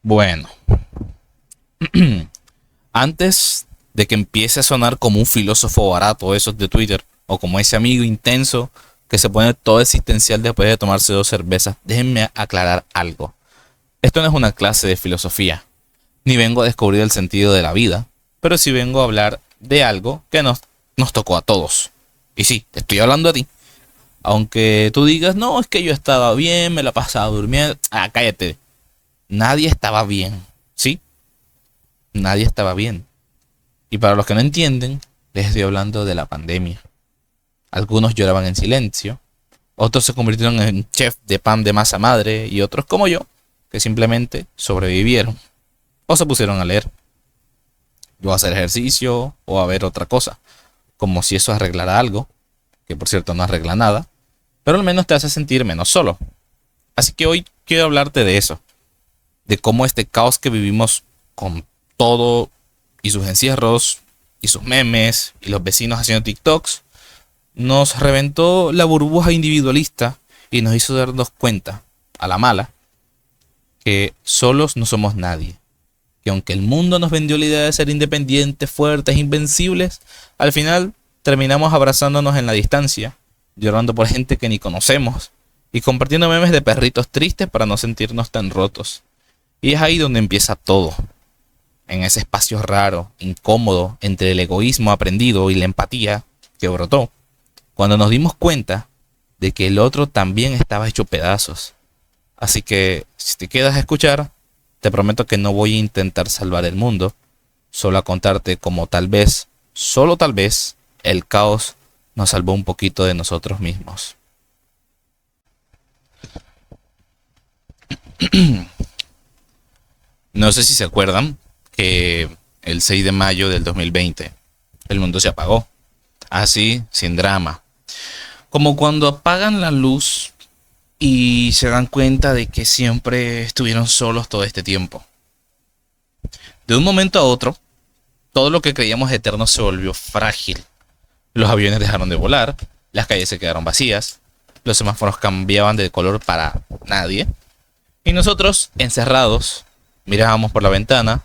Bueno, antes de que empiece a sonar como un filósofo barato esos de Twitter, o como ese amigo intenso que se pone todo existencial después de tomarse 2 cervezas, déjenme aclarar algo. Esto no es una clase de filosofía, ni vengo a descubrir el sentido de la vida, pero sí vengo a hablar de algo que nos tocó a todos. Y sí, te estoy hablando a ti. Aunque tú digas, no, es que yo estaba bien, me la pasaba durmiendo. Ah, cállate. Nadie estaba bien, ¿sí? Nadie estaba bien. Y para los que no entienden, les estoy hablando de la pandemia. Algunos lloraban en silencio, otros se convirtieron en chef de pan de masa madre y otros como yo, que simplemente sobrevivieron o se pusieron a leer, o a hacer ejercicio o a ver otra cosa, como si eso arreglara algo, que por cierto no arregla nada, pero al menos te hace sentir menos solo. Así que hoy quiero hablarte de eso, de cómo este caos que vivimos con todo y sus encierros y sus memes y los vecinos haciendo TikToks nos reventó la burbuja individualista y nos hizo darnos cuenta, a la mala, que solos no somos nadie. Que aunque el mundo nos vendió la idea de ser independientes, fuertes, invencibles, al final terminamos abrazándonos en la distancia, llorando por gente que ni conocemos y compartiendo memes de perritos tristes para no sentirnos tan rotos. Y es ahí donde empieza todo, en ese espacio raro, incómodo, entre el egoísmo aprendido y la empatía que brotó, cuando nos dimos cuenta de que el otro también estaba hecho pedazos. Así que, si te quedas a escuchar, te prometo que no voy a intentar salvar el mundo, solo a contarte cómo tal vez, solo tal vez, el caos nos salvó un poquito de nosotros mismos. No sé si se acuerdan que el 6 de mayo del 2020 el mundo se apagó, así, sin drama. Como cuando apagan la luz y se dan cuenta de que siempre estuvieron solos todo este tiempo. De un momento a otro, todo lo que creíamos eterno se volvió frágil. Los aviones dejaron de volar, las calles se quedaron vacías, los semáforos cambiaban de color para nadie, y nosotros, encerrados, mirábamos por la ventana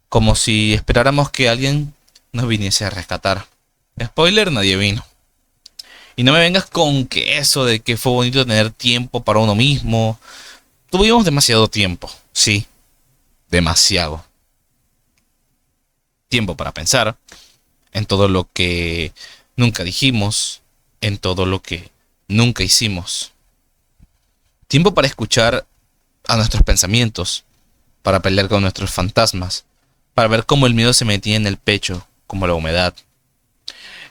como si esperáramos que alguien nos viniese a rescatar. Spoiler, nadie vino. Y no me vengas con que eso de que fue bonito tener tiempo para uno mismo. Tuvimos demasiado tiempo, sí, demasiado. Tiempo para pensar en todo lo que nunca dijimos, en todo lo que nunca hicimos. Tiempo para escuchar a nuestros pensamientos, para pelear con nuestros fantasmas, para ver cómo el miedo se metía en el pecho, como la humedad.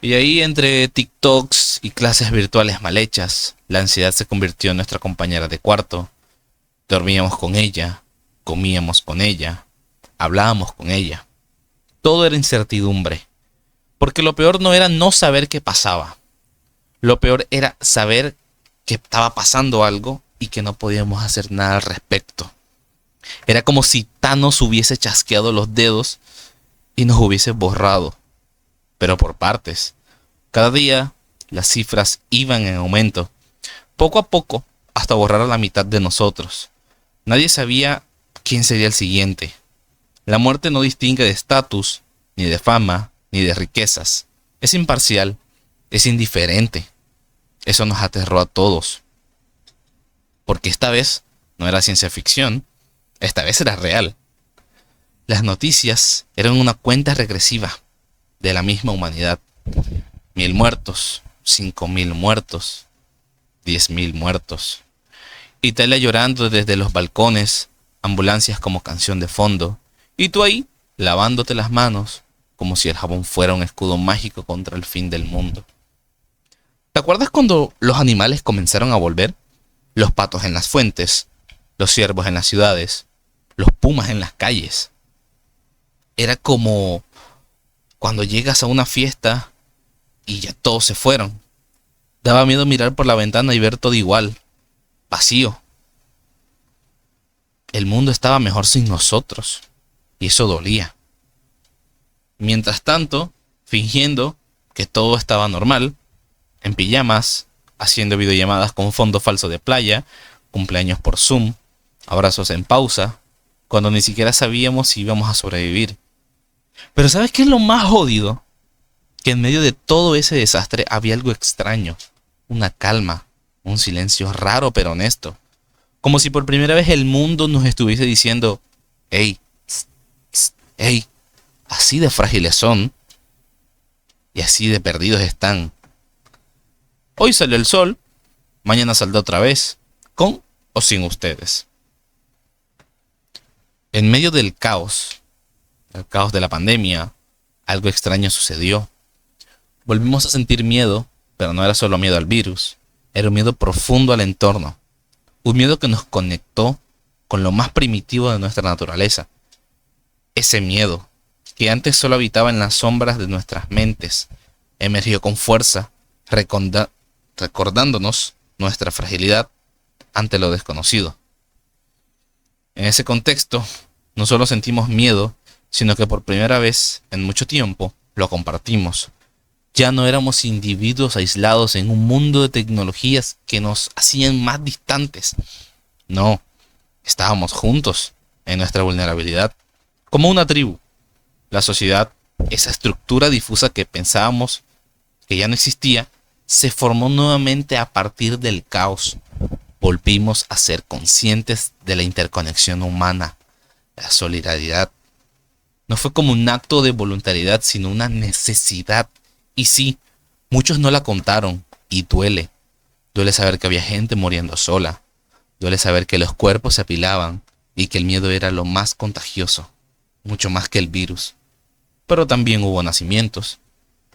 Y ahí, entre TikToks y clases virtuales mal hechas, la ansiedad se convirtió en nuestra compañera de cuarto. Dormíamos con ella, comíamos con ella, hablábamos con ella. Todo era incertidumbre, porque lo peor no era no saber qué pasaba. Lo peor era saber que estaba pasando algo y que no podíamos hacer nada al respecto. Era como si Thanos hubiese chasqueado los dedos y nos hubiese borrado, pero por partes. Cada día las cifras iban en aumento, poco a poco hasta borrar a la mitad de nosotros. Nadie sabía quién sería el siguiente. La muerte no distingue de estatus, ni de fama, ni de riquezas. Es imparcial, es indiferente. Eso nos aterró a todos. Porque esta vez no era ciencia ficción, esta vez era real. Las noticias eran una cuenta regresiva de la misma humanidad. 1000 muertos, 5000 muertos, 10.000 muertos. Italia llorando desde los balcones, ambulancias como canción de fondo, y tú ahí lavándote las manos como si el jabón fuera un escudo mágico contra el fin del mundo. ¿Te acuerdas cuando los animales comenzaron a volver? Los patos en las fuentes, los ciervos en las ciudades, los pumas en las calles. Era como cuando llegas a una fiesta y ya todos se fueron. Daba miedo mirar por la ventana y ver todo igual, vacío. El mundo estaba mejor sin nosotros, y eso dolía. Mientras tanto, fingiendo que todo estaba normal, en pijamas, haciendo videollamadas con fondo falso de playa, cumpleaños por Zoom, abrazos en pausa, cuando ni siquiera sabíamos si íbamos a sobrevivir. Pero ¿sabes qué es lo más jodido? Que en medio de todo ese desastre había algo extraño, una calma, un silencio raro pero honesto, como si por primera vez el mundo nos estuviese diciendo, hey, hey, así de frágiles son y así de perdidos están. Hoy salió el sol, mañana saldrá otra vez, con o sin ustedes. En medio del caos, el caos de la pandemia, algo extraño sucedió. Volvimos a sentir miedo, pero no era solo miedo al virus, era un miedo profundo al entorno, un miedo que nos conectó con lo más primitivo de nuestra naturaleza. Ese miedo, que antes solo habitaba en las sombras de nuestras mentes, emergió con fuerza, recordándonos nuestra fragilidad ante lo desconocido. En ese contexto, no solo sentimos miedo, sino que por primera vez en mucho tiempo lo compartimos. Ya no éramos individuos aislados en un mundo de tecnologías que nos hacían más distantes. No, estábamos juntos en nuestra vulnerabilidad, como una tribu. La sociedad, esa estructura difusa que pensábamos que ya no existía, se formó nuevamente a partir del caos. Volvimos a ser conscientes de la interconexión humana, la solidaridad. No fue como un acto de voluntariedad, sino una necesidad. Y sí, muchos no la contaron, y duele. Duele saber que había gente muriendo sola. Duele saber que los cuerpos se apilaban y que el miedo era lo más contagioso, mucho más que el virus. Pero también hubo nacimientos.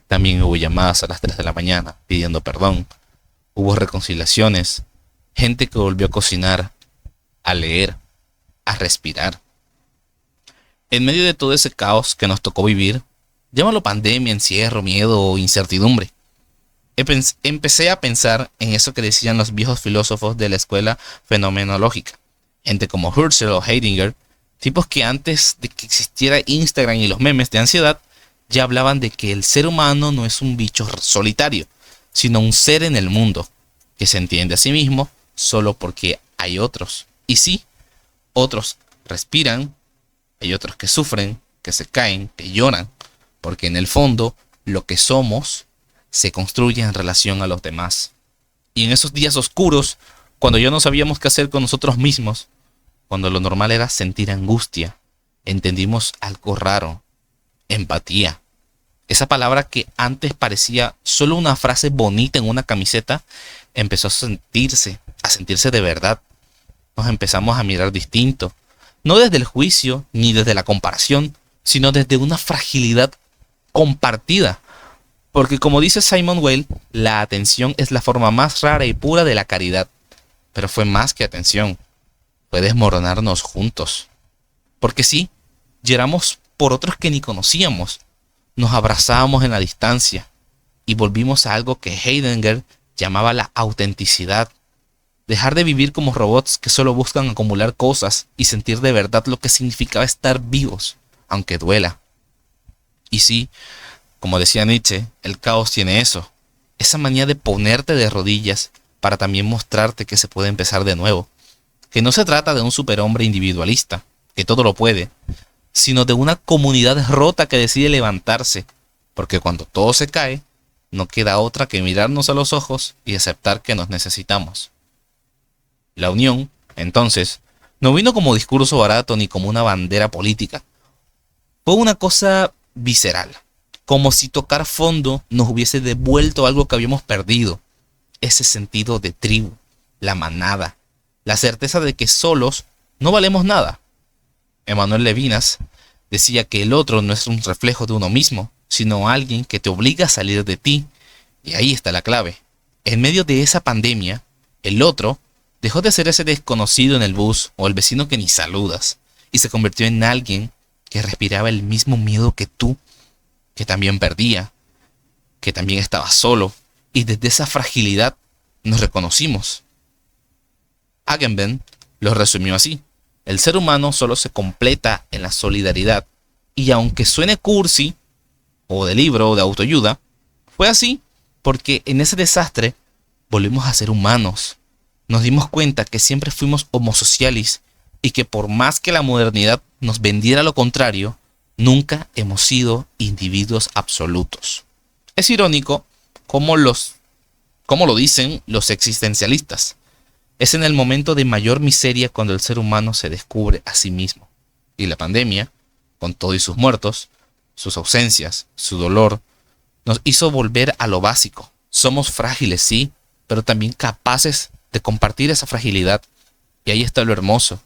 También hubo llamadas a las 3 de la mañana pidiendo perdón. Hubo reconciliaciones. Gente que volvió a cocinar, a leer, a respirar. En medio de todo ese caos que nos tocó vivir, llámalo pandemia, encierro, miedo o incertidumbre, empecé a pensar en eso que decían los viejos filósofos de la escuela fenomenológica. Gente como Husserl o Heidegger, tipos que antes de que existiera Instagram y los memes de ansiedad, ya hablaban de que el ser humano no es un bicho solitario, sino un ser en el mundo, que se entiende a sí mismo solo porque hay otros. Y sí, otros respiran, hay otros que sufren, que se caen, que lloran, porque en el fondo lo que somos se construye en relación a los demás. Y en esos días oscuros, cuando ya no sabíamos qué hacer con nosotros mismos, cuando lo normal era sentir angustia, entendimos algo raro: empatía. Esa palabra que antes parecía solo una frase bonita en una camiseta, empezó a sentirse de verdad. Nos empezamos a mirar distinto, no desde el juicio ni desde la comparación, sino desde una fragilidad compartida. Porque como dice Simon Weil, la atención es la forma más rara y pura de la caridad. Pero fue más que atención, fue desmoronarnos juntos. Porque sí, lloramos por otros que ni conocíamos, nos abrazábamos en la distancia y volvimos a algo que Heidegger llamaba la autenticidad. Dejar de vivir como robots que solo buscan acumular cosas y sentir de verdad lo que significaba estar vivos, aunque duela. Y sí, como decía Nietzsche, el caos tiene eso, esa manía de ponerte de rodillas para también mostrarte que se puede empezar de nuevo. Que no se trata de un superhombre individualista, que todo lo puede, sino de una comunidad rota que decide levantarse, porque cuando todo se cae, no queda otra que mirarnos a los ojos y aceptar que nos necesitamos. La unión, entonces, no vino como discurso barato ni como una bandera política. Fue una cosa visceral, como si tocar fondo nos hubiese devuelto algo que habíamos perdido, ese sentido de tribu, la manada, la certeza de que solos no valemos nada. Emmanuel Levinas decía que el otro no es un reflejo de uno mismo, sino alguien que te obliga a salir de ti. Y ahí está la clave. En medio de esa pandemia, el otro dejó de ser ese desconocido en el bus o el vecino que ni saludas y se convirtió en alguien que respiraba el mismo miedo que tú, que también perdía, que también estaba solo, y desde esa fragilidad nos reconocimos. Agamben lo resumió así: el ser humano solo se completa en la solidaridad, y aunque suene cursi, o de libro o de autoayuda, fue así porque en ese desastre volvimos a ser humanos. Nos dimos cuenta que siempre fuimos homo socialis, y que por más que la modernidad nos vendiera lo contrario, nunca hemos sido individuos absolutos. Es irónico cómo lo dicen los existencialistas. Es en el momento de mayor miseria cuando el ser humano se descubre a sí mismo. Y la pandemia, con todo y sus muertos, sus ausencias, su dolor, nos hizo volver a lo básico. Somos frágiles, sí, pero también capaces de compartir esa fragilidad. Y ahí está lo hermoso.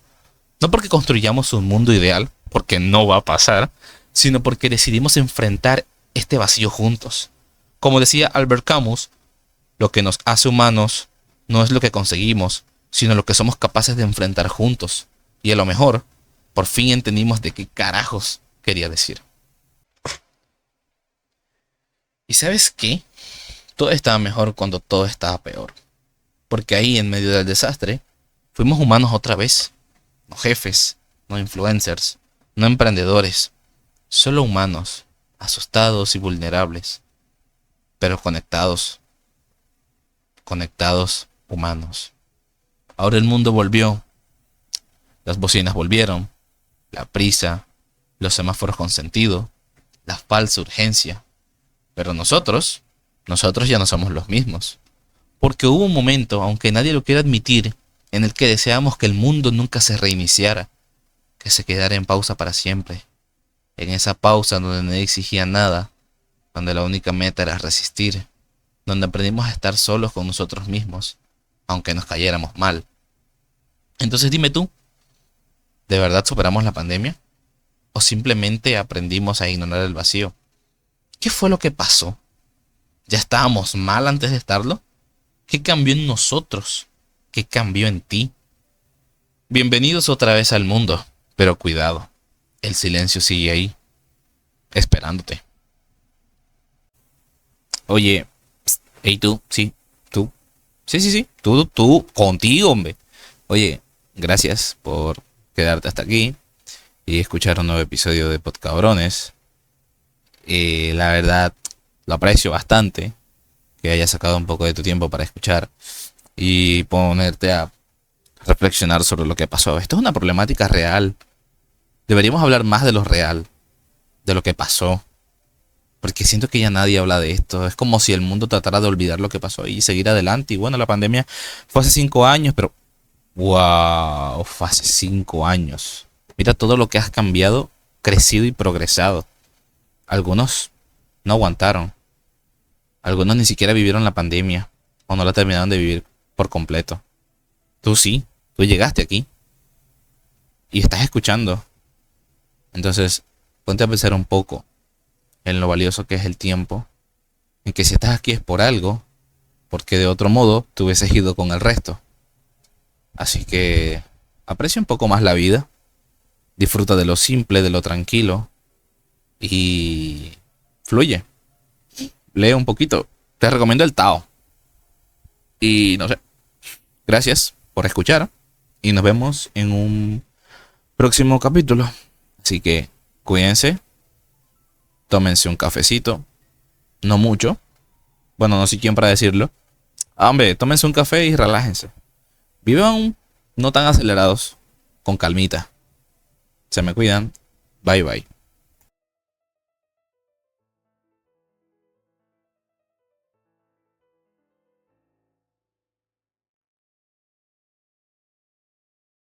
No porque construyamos un mundo ideal, porque no va a pasar, sino porque decidimos enfrentar este vacío juntos. Como decía Albert Camus, lo que nos hace humanos no es lo que conseguimos, sino lo que somos capaces de enfrentar juntos. Y a lo mejor, por fin entendimos de qué carajos quería decir. ¿Y sabes qué? Todo estaba mejor cuando todo estaba peor. Porque ahí, en medio del desastre, fuimos humanos otra vez. No jefes, no influencers, no emprendedores. Solo humanos, asustados y vulnerables. Pero conectados. Conectados humanos. Ahora el mundo volvió. Las bocinas volvieron. La prisa. Los semáforos con sentido. La falsa urgencia. Pero nosotros ya no somos los mismos. Porque hubo un momento, aunque nadie lo quiera admitir, en el que deseamos que el mundo nunca se reiniciara, que se quedara en pausa para siempre. En esa pausa donde nadie exigía nada, donde la única meta era resistir, donde aprendimos a estar solos con nosotros mismos, aunque nos cayéramos mal. Entonces dime tú, ¿de verdad superamos la pandemia? ¿O simplemente aprendimos a ignorar el vacío? ¿Qué fue lo que pasó? ¿Ya estábamos mal antes de estarlo? ¿Qué cambió en nosotros? ¿Qué cambió en ti? Bienvenidos otra vez al mundo, pero cuidado, el silencio sigue ahí, esperándote. Oye, hey tú, sí, tú. Sí, tú, contigo, hombre. Oye, gracias por quedarte hasta aquí y escuchar un nuevo episodio de Podcabrones. La verdad, lo aprecio bastante que hayas sacado un poco de tu tiempo para escuchar y ponerte a reflexionar sobre lo que pasó. Esto es una problemática real. Deberíamos hablar más de lo real, de lo que pasó. Porque siento que ya nadie habla de esto. Es como si el mundo tratara de olvidar lo que pasó y seguir adelante. Y bueno, la pandemia fue hace 5 años, pero wow, fue hace 5 años. Mira todo lo que has cambiado, crecido y progresado. Algunos no aguantaron. Algunos ni siquiera vivieron la pandemia o no la terminaron de vivir por completo. Tú sí, tú llegaste aquí y estás escuchando. Entonces, ponte a pensar un poco en lo valioso que es el tiempo, en que si estás aquí es por algo, porque de otro modo te hubieses ido con el resto. Así que aprecia un poco más la vida, disfruta de lo simple, de lo tranquilo y fluye. Lee un poquito. Te recomiendo el Tao. Y no sé. Gracias por escuchar. Y nos vemos en un próximo capítulo. Así que cuídense. Tómense un cafecito. No mucho. Bueno, no sé quién para decirlo. Hombre, tómense un café y relájense. Vivan no tan acelerados. Con calmita. Se me cuidan. Bye bye.